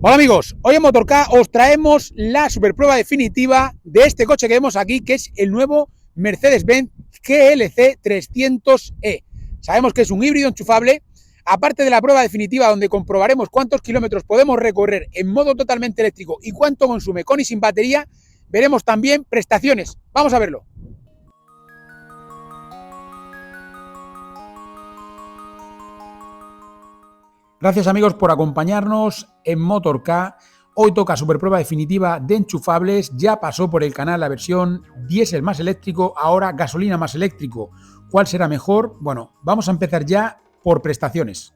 Hola amigos, hoy en Motork os traemos la superprueba definitiva de este coche que vemos aquí, que es el nuevo Mercedes-Benz GLC 300e. Sabemos que es un híbrido enchufable. Aparte de la prueba definitiva donde comprobaremos cuántos kilómetros podemos recorrer en modo totalmente eléctrico y cuánto consume con y sin batería, veremos también prestaciones. Vamos a verlo. Gracias amigos por acompañarnos en Motork. Hoy toca superprueba definitiva de enchufables. Ya pasó por el canal la versión diésel más eléctrico, ahora gasolina más eléctrico. ¿Cuál será mejor? Bueno, vamos a empezar ya por prestaciones.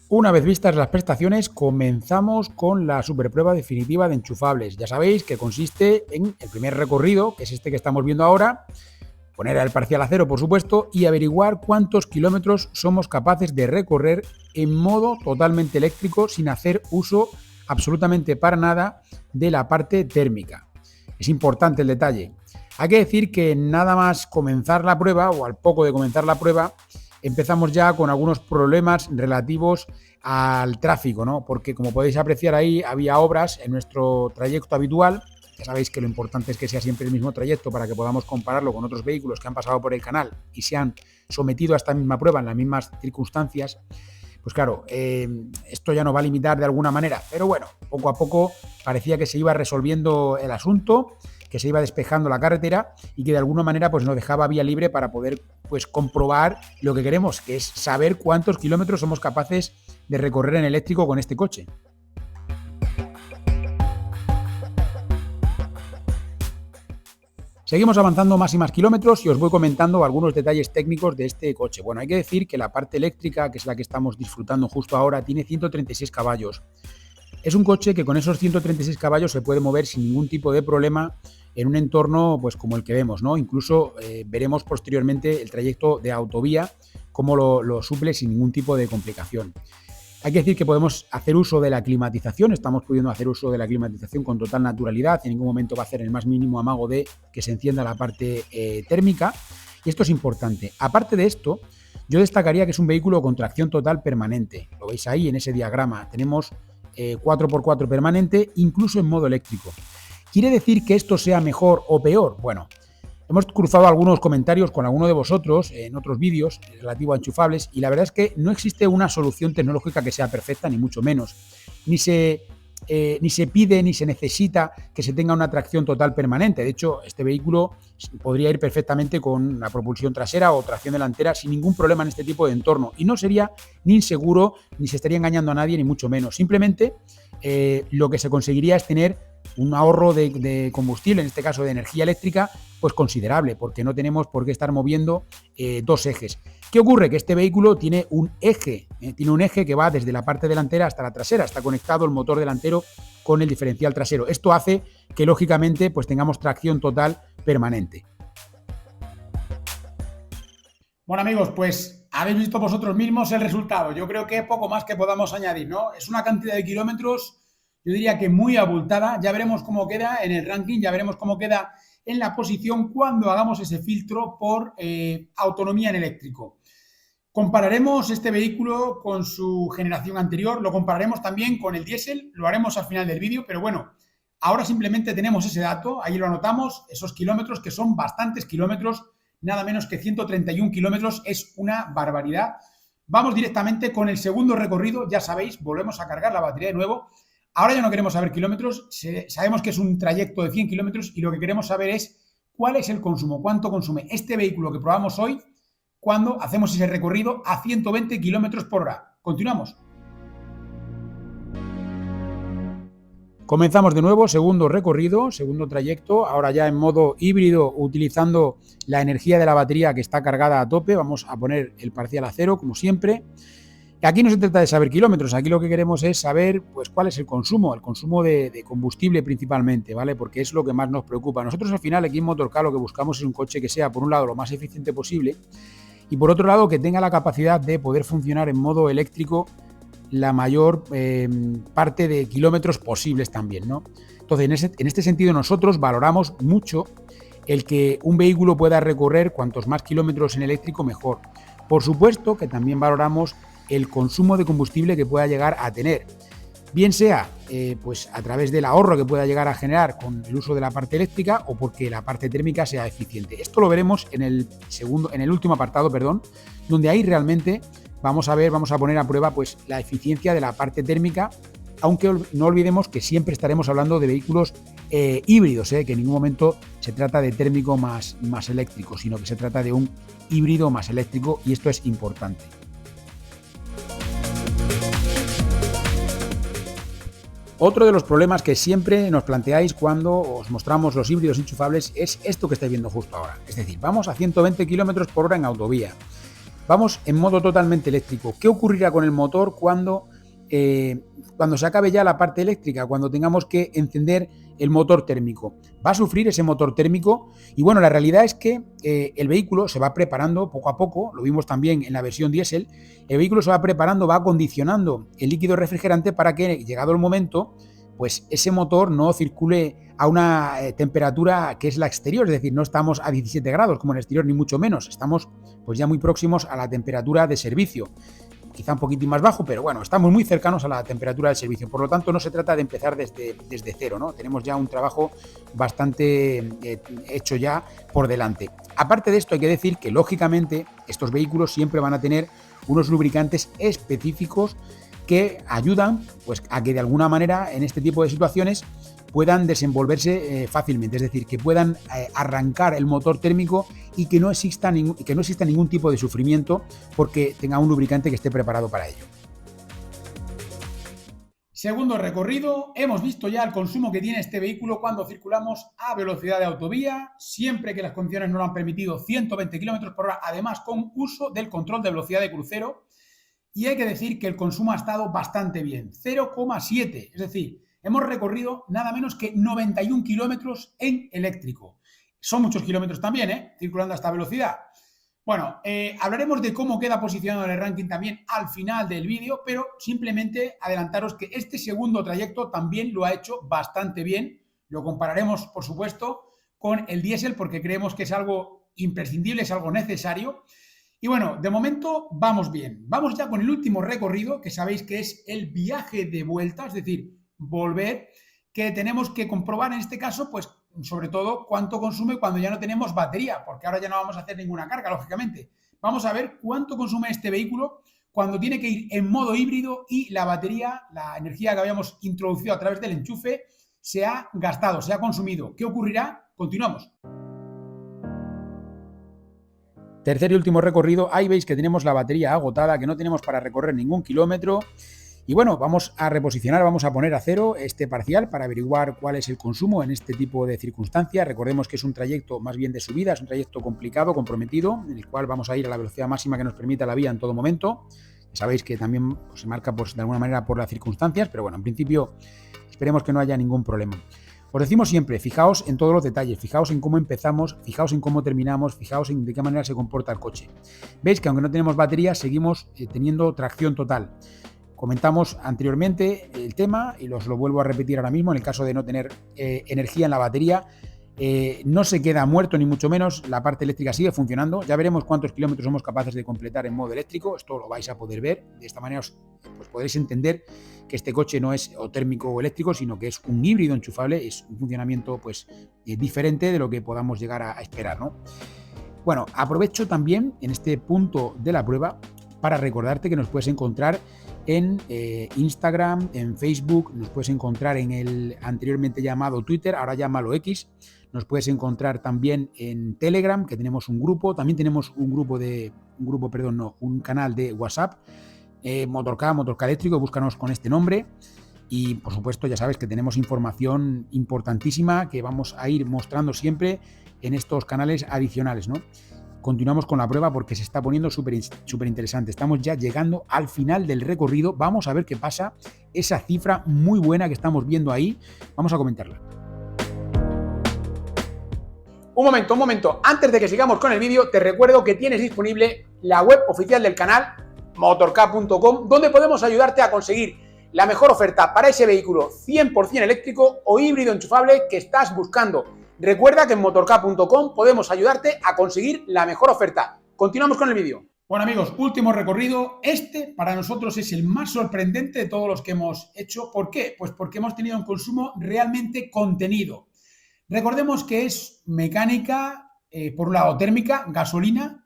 Una vez vistas las prestaciones, comenzamos con la superprueba definitiva de enchufables. Ya sabéis que consiste en el primer recorrido, que es este que estamos viendo ahora, poner el parcial a cero, por supuesto, y averiguar cuántos kilómetros somos capaces de recorrer en modo totalmente eléctrico sin hacer uso absolutamente para nada de la parte térmica. Es importante el detalle. Hay que decir que nada más comenzar la prueba, o al poco de comenzar la prueba, empezamos ya con algunos problemas relativos al tráfico, ¿no? Porque como podéis apreciar ahí, había obras en nuestro trayecto habitual. Ya sabéis que lo importante es que sea siempre el mismo trayecto para que podamos compararlo con otros vehículos que han pasado por el canal y se han sometido a esta misma prueba en las mismas circunstancias. Pues claro, esto ya nos va a limitar de alguna manera, pero bueno, poco a poco parecía que se iba resolviendo el asunto, que se iba despejando la carretera y que de alguna manera pues nos dejaba vía libre para poder pues comprobar lo que queremos, que es saber cuántos kilómetros somos capaces de recorrer en eléctrico con este coche. Seguimos avanzando más y más kilómetros y os voy comentando algunos detalles técnicos de este coche. Bueno, hay que decir que la parte eléctrica, que es la que estamos disfrutando justo ahora, tiene 136 caballos. Es un coche que con esos 136 caballos se puede mover sin ningún tipo de problema en un entorno pues como el que vemos, ¿no? Incluso veremos posteriormente el trayecto de autovía, cómo lo suple sin ningún tipo de complicación. Hay que decir que podemos hacer uso de la climatización, estamos pudiendo hacer uso de la climatización con total naturalidad, en ningún momento va a hacer el más mínimo amago de que se encienda la parte térmica, y esto es importante. Aparte de esto, yo destacaría que es un vehículo con tracción total permanente, lo veis ahí en ese diagrama, tenemos 4x4 permanente, incluso en modo eléctrico. ¿Quiere decir que esto sea mejor o peor? Bueno, hemos cruzado algunos comentarios con alguno de vosotros en otros vídeos relativo a enchufables y la verdad es que no existe una solución tecnológica que sea perfecta, ni mucho menos. Ni se pide ni se necesita que se tenga una tracción total permanente. De hecho, este vehículo podría ir perfectamente con la propulsión trasera o tracción delantera sin ningún problema en este tipo de entorno. Y no sería ni inseguro, ni se estaría engañando a nadie, ni mucho menos. Simplemente lo que se conseguiría es tener un ahorro de combustible, en este caso de energía eléctrica, pues considerable, porque no tenemos por qué estar moviendo dos ejes. ¿Qué ocurre? Que este vehículo tiene un eje que va desde la parte delantera hasta la trasera, está conectado el motor delantero con el diferencial trasero. Esto hace que lógicamente pues tengamos tracción total permanente. Bueno amigos, pues habéis visto vosotros mismos el resultado. Yo creo que poco más que podamos añadir, ¿no? Es una cantidad de kilómetros, yo diría que muy abultada. Ya veremos cómo queda en el ranking, ya veremos cómo queda en la posición cuando hagamos ese filtro por autonomía en eléctrico. Compararemos este vehículo con su generación anterior, lo compararemos también con el diésel, lo haremos al final del vídeo, pero bueno, ahora simplemente tenemos ese dato, ahí lo anotamos, esos kilómetros que son bastantes kilómetros, nada menos que 131 kilómetros, es una barbaridad. Vamos directamente con el segundo recorrido, ya sabéis, volvemos a cargar la batería de nuevo. Ahora ya no queremos saber kilómetros, sabemos que es un trayecto de 100 kilómetros y lo que queremos saber es cuál es el consumo, cuánto consume este vehículo que probamos hoy cuando hacemos ese recorrido a 120 km/h. Continuamos. Comenzamos de nuevo, segundo recorrido, segundo trayecto, ahora ya en modo híbrido utilizando la energía de la batería que está cargada a tope. Vamos a poner el parcial a 0 como siempre. Aquí no se trata de saber kilómetros, aquí lo que queremos es saber pues cuál es el consumo de combustible principalmente, ¿vale? Porque es lo que más nos preocupa. Nosotros al final aquí en Motorcar lo que buscamos es un coche que sea por un lado lo más eficiente posible y por otro lado que tenga la capacidad de poder funcionar en modo eléctrico la mayor parte de kilómetros posibles también, ¿no? Entonces, en este sentido nosotros valoramos mucho el que un vehículo pueda recorrer cuantos más kilómetros en eléctrico mejor. Por supuesto que también valoramos el consumo de combustible que pueda llegar a tener, bien sea pues a través del ahorro que pueda llegar a generar con el uso de la parte eléctrica o porque la parte térmica sea eficiente. Esto lo veremos en el último apartado, donde ahí realmente vamos a poner a prueba pues la eficiencia de la parte térmica, aunque no olvidemos que siempre estaremos hablando de vehículos híbridos, que en ningún momento se trata de térmico más eléctrico, sino que se trata de un híbrido más eléctrico y esto es importante. Otro de los problemas que siempre nos planteáis cuando os mostramos los híbridos enchufables es esto que estáis viendo justo ahora. Es decir, vamos a 120 km por hora en autovía. Vamos en modo totalmente eléctrico. ¿Qué ocurrirá con el motor cuando se acabe ya la parte eléctrica, cuando tengamos que encender el motor térmico? ¿Va a sufrir ese motor térmico? Y bueno, la realidad es que el vehículo se va preparando poco a poco, lo vimos también en la versión diésel, el vehículo se va preparando, va acondicionando el líquido refrigerante para que, llegado el momento, pues ese motor no circule a una temperatura que es la exterior, es decir, no estamos a 17 grados como en el exterior, ni mucho menos, estamos pues ya muy próximos a la temperatura de servicio, quizá un poquitín más bajo, pero bueno, estamos muy cercanos a la temperatura de servicio, por lo tanto no se trata de empezar desde cero, ¿no? Tenemos ya un trabajo bastante hecho ya por delante. Aparte de esto hay que decir que lógicamente estos vehículos siempre van a tener unos lubricantes específicos que ayudan pues, a que de alguna manera en este tipo de situaciones puedan desenvolverse fácilmente, es decir, que puedan arrancar el motor térmico y que no exista ningún tipo de sufrimiento porque tenga un lubricante que esté preparado para ello. Segundo recorrido, hemos visto ya el consumo que tiene este vehículo cuando circulamos a velocidad de autovía, siempre que las condiciones no lo han permitido, 120 km por hora, además con uso del control de velocidad de crucero. Y hay que decir que el consumo ha estado bastante bien, 0,7, es decir, hemos recorrido nada menos que 91 kilómetros en eléctrico. Son muchos kilómetros también, circulando a esta velocidad. Bueno, hablaremos de cómo queda posicionado en el ranking también al final del vídeo, pero simplemente adelantaros que este segundo trayecto también lo ha hecho bastante bien. Lo compararemos, por supuesto, con el diésel porque creemos que es algo imprescindible, es algo necesario. Y bueno, de momento vamos bien. Vamos ya con el último recorrido, que sabéis que es el viaje de vuelta, es decir, volver, que tenemos que comprobar en este caso, pues sobre todo cuánto consume cuando ya no tenemos batería, porque ahora ya no vamos a hacer ninguna carga, lógicamente. Vamos a ver cuánto consume este vehículo cuando tiene que ir en modo híbrido y la batería, la energía que habíamos introducido a través del enchufe, se ha gastado, se ha consumido. ¿Qué ocurrirá? Continuamos. Tercer y último recorrido, ahí veis que tenemos la batería agotada, que no tenemos para recorrer ningún kilómetro. Y bueno, vamos a reposicionar, vamos a poner a 0 este parcial para averiguar cuál es el consumo en este tipo de circunstancias. Recordemos que es un trayecto más bien de subida, es un trayecto complicado, comprometido, en el cual vamos a ir a la velocidad máxima que nos permita la vía en todo momento. Sabéis que también pues, se marca pues, de alguna manera por las circunstancias, pero bueno, en principio esperemos que no haya ningún problema. Os decimos siempre, fijaos en todos los detalles, fijaos en cómo empezamos, fijaos en cómo terminamos, fijaos en de qué manera se comporta el coche. Veis que aunque no tenemos batería, seguimos teniendo tracción total. Comentamos anteriormente el tema y os lo vuelvo a repetir ahora mismo, en el caso de no tener energía en la batería, no se queda muerto ni mucho menos, la parte eléctrica sigue funcionando, ya veremos cuántos kilómetros somos capaces de completar en modo eléctrico, esto lo vais a poder ver, de esta manera pues podréis entender que este coche no es o térmico o eléctrico, sino que es un híbrido enchufable, es un funcionamiento pues diferente de lo que podamos llegar a esperar, ¿no? Bueno, aprovecho también en este punto de la prueba para recordarte que nos puedes encontrar en Instagram, en Facebook, nos puedes encontrar en el anteriormente llamado Twitter, ahora llámalo X, nos puedes encontrar también en Telegram, que tenemos un grupo, también tenemos un canal de WhatsApp, Motorcar Eléctrico, búscanos con este nombre. Y, por supuesto, ya sabes que tenemos información importantísima que vamos a ir mostrando siempre en estos canales adicionales, ¿no? Continuamos con la prueba porque se está poniendo súper interesante. Estamos ya llegando al final del recorrido. Vamos a ver qué pasa. Esa cifra muy buena que estamos viendo ahí, vamos a comentarla. Un momento. Antes de que sigamos con el vídeo, te recuerdo que tienes disponible la web oficial del canal, motork.com, donde podemos ayudarte a conseguir la mejor oferta para ese vehículo 100% eléctrico o híbrido enchufable que estás buscando. Recuerda que en motork.com podemos ayudarte a conseguir la mejor oferta. Continuamos con el vídeo. Bueno, amigos, último recorrido. Este para nosotros es el más sorprendente de todos los que hemos hecho. ¿Por qué? Pues porque hemos tenido un consumo realmente contenido. Recordemos que es mecánica, por un lado térmica, gasolina,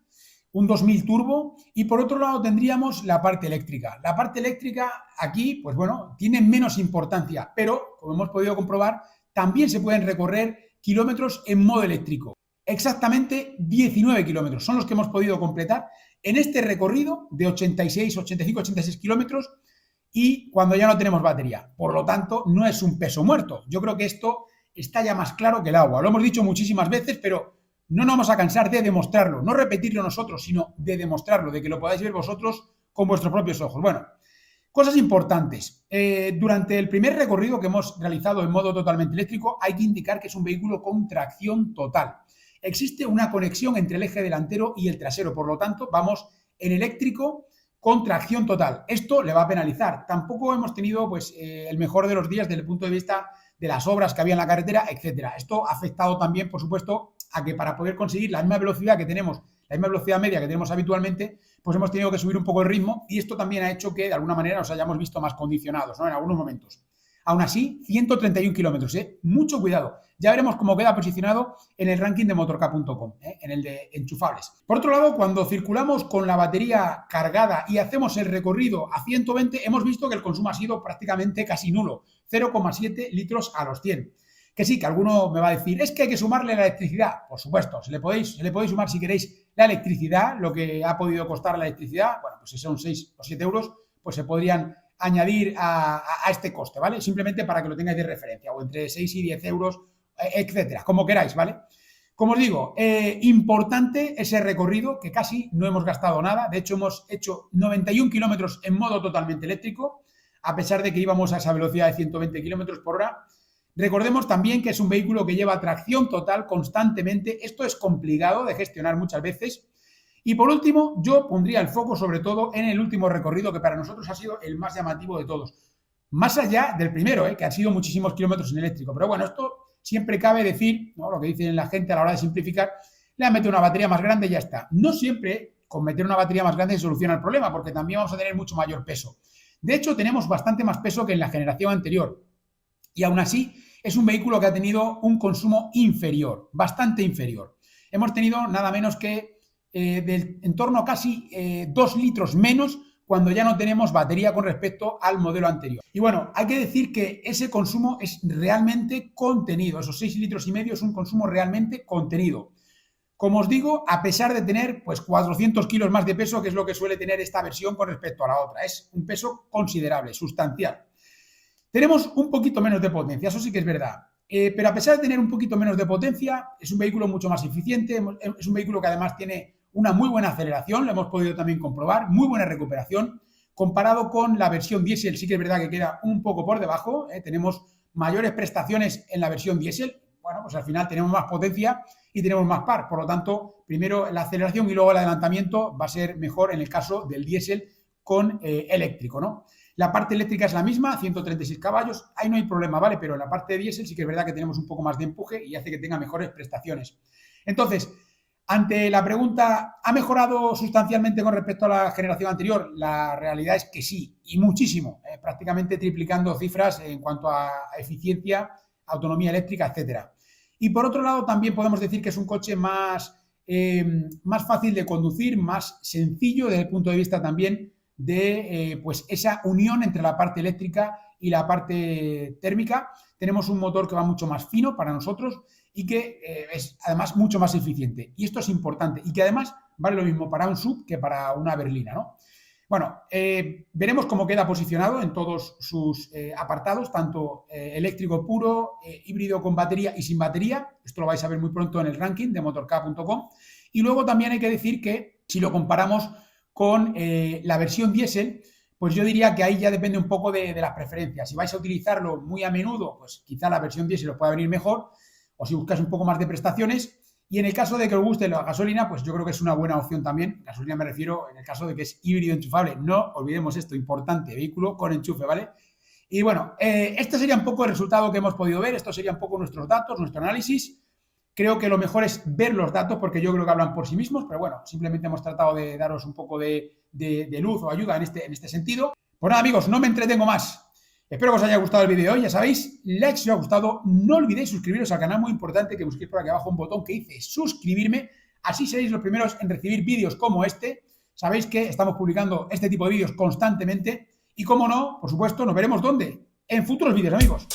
un 2000 turbo, y por otro lado tendríamos la parte eléctrica. La parte eléctrica aquí, pues bueno, tiene menos importancia, pero como hemos podido comprobar, también se pueden recorrer kilómetros en modo eléctrico. Exactamente 19 kilómetros son los que hemos podido completar en este recorrido de 85-86 kilómetros, y cuando ya no tenemos batería. Por lo tanto, no es un peso muerto. Yo creo que esto está ya más claro que el agua. Lo hemos dicho muchísimas veces, pero no nos vamos a cansar de demostrarlo, no repetirlo nosotros, sino de demostrarlo, de que lo podáis ver vosotros con vuestros propios ojos. Bueno, cosas importantes. Durante el primer recorrido que hemos realizado en modo totalmente eléctrico, hay que indicar que es un vehículo con tracción total. Existe una conexión entre el eje delantero y el trasero, por lo tanto, vamos en eléctrico con tracción total. Esto le va a penalizar. Tampoco hemos tenido pues, el mejor de los días desde el punto de vista de las obras que había en la carretera, etcétera. Esto ha afectado también, por supuesto, a que para poder conseguir la misma velocidad que tenemos, la misma velocidad media que tenemos habitualmente, pues hemos tenido que subir un poco el ritmo, y esto también ha hecho que de alguna manera nos hayamos visto más condicionados, ¿no? En algunos momentos. Aún así, 131 kilómetros, mucho cuidado. Ya veremos cómo queda posicionado en el ranking de motork.com, en el de enchufables. Por otro lado, cuando circulamos con la batería cargada y hacemos el recorrido a 120, hemos visto que el consumo ha sido prácticamente casi nulo, 0,7 litros a los 100. Que sí, que alguno me va a decir, es que hay que sumarle la electricidad. Por supuesto, se le podéis sumar si queréis la electricidad, lo que ha podido costar la electricidad. Bueno, pues si son 6 o 7 euros, pues se podrían añadir a este coste, ¿vale? Simplemente para que lo tengáis de referencia, o entre 6 y 10 euros, etcétera, como queráis, ¿vale? Como os digo, importante ese recorrido, que casi no hemos gastado nada. De hecho, hemos hecho 91 kilómetros en modo totalmente eléctrico, a pesar de que íbamos a esa velocidad de 120 kilómetros por hora. Recordemos también que es un vehículo que lleva tracción total constantemente. Esto es complicado de gestionar muchas veces. Y por último, yo pondría el foco sobre todo en el último recorrido, que para nosotros ha sido el más llamativo de todos. Más allá del primero, que han sido muchísimos kilómetros en eléctrico. Pero bueno, esto siempre cabe decir, ¿no? Lo que dicen la gente a la hora de simplificar, le han metido una batería más grande y ya está. No siempre con meter una batería más grande se soluciona el problema, porque también vamos a tener mucho mayor peso. De hecho, tenemos bastante más peso que en la generación anterior. Y aún así, es un vehículo que ha tenido un consumo inferior, bastante inferior. Hemos tenido nada menos que en torno a casi 2 litros menos cuando ya no tenemos batería con respecto al modelo anterior. Y bueno, hay que decir que ese consumo es realmente contenido. Esos 6 litros y medio es un consumo realmente contenido. Como os digo, a pesar de tener pues 400 kilos más de peso, que es lo que suele tener esta versión con respecto a la otra. Es un peso considerable, sustancial. Tenemos un poquito menos de potencia, eso sí que es verdad. Pero a pesar de tener un poquito menos de potencia, es un vehículo mucho más eficiente, es un vehículo que además tiene una muy buena aceleración, lo hemos podido también comprobar, muy buena recuperación. Comparado con la versión diésel, sí que es verdad que queda un poco por debajo, tenemos mayores prestaciones en la versión diésel. Bueno, pues al final tenemos más potencia y tenemos más par, por lo tanto, primero la aceleración y luego el adelantamiento va a ser mejor en el caso del diésel con eléctrico, ¿no? La parte eléctrica es la misma, 136 caballos, ahí no hay problema, ¿vale? Pero en la parte de diésel sí que es verdad que tenemos un poco más de empuje y hace que tenga mejores prestaciones. Entonces, ante la pregunta, ¿ha mejorado sustancialmente con respecto a la generación anterior? La realidad es que sí, y muchísimo, prácticamente triplicando cifras en cuanto a eficiencia, autonomía eléctrica, etcétera. Y por otro lado, también podemos decir que es un coche más fácil de conducir, más sencillo desde el punto de vista también de pues esa unión entre la parte eléctrica y la parte térmica. Tenemos un motor que va mucho más fino para nosotros y que es además mucho más eficiente. Y esto es importante y que además vale lo mismo para un SUV que para una berlina, ¿no? Bueno, veremos cómo queda posicionado en todos sus apartados, tanto eléctrico puro, híbrido con batería y sin batería. Esto lo vais a ver muy pronto en el ranking de motork.com. Y luego también hay que decir que si lo comparamos con la versión diésel, pues yo diría que ahí ya depende un poco de las preferencias. Si vais a utilizarlo muy a menudo, pues quizá la versión diésel os pueda venir mejor, o si buscáis un poco más de prestaciones. Y en el caso de que os guste la gasolina, pues yo creo que es una buena opción también. Gasolina me refiero en el caso de que es híbrido enchufable. No olvidemos esto, importante, vehículo con enchufe, ¿vale? Y bueno, este sería un poco el resultado que hemos podido ver. Esto sería un poco nuestros datos, nuestro análisis. Creo que lo mejor es ver los datos porque yo creo que hablan por sí mismos, pero bueno, simplemente hemos tratado de daros un poco de luz o ayuda en este sentido. Pues nada, amigos, no me entretengo más. Espero que os haya gustado el vídeo de hoy, ya sabéis, like si os ha gustado, no olvidéis suscribiros al canal, muy importante que busquéis por aquí abajo un botón que dice suscribirme, así seréis los primeros en recibir vídeos como este. Sabéis que estamos publicando este tipo de vídeos constantemente y como no, por supuesto, nos veremos ¿dónde? En futuros vídeos, amigos.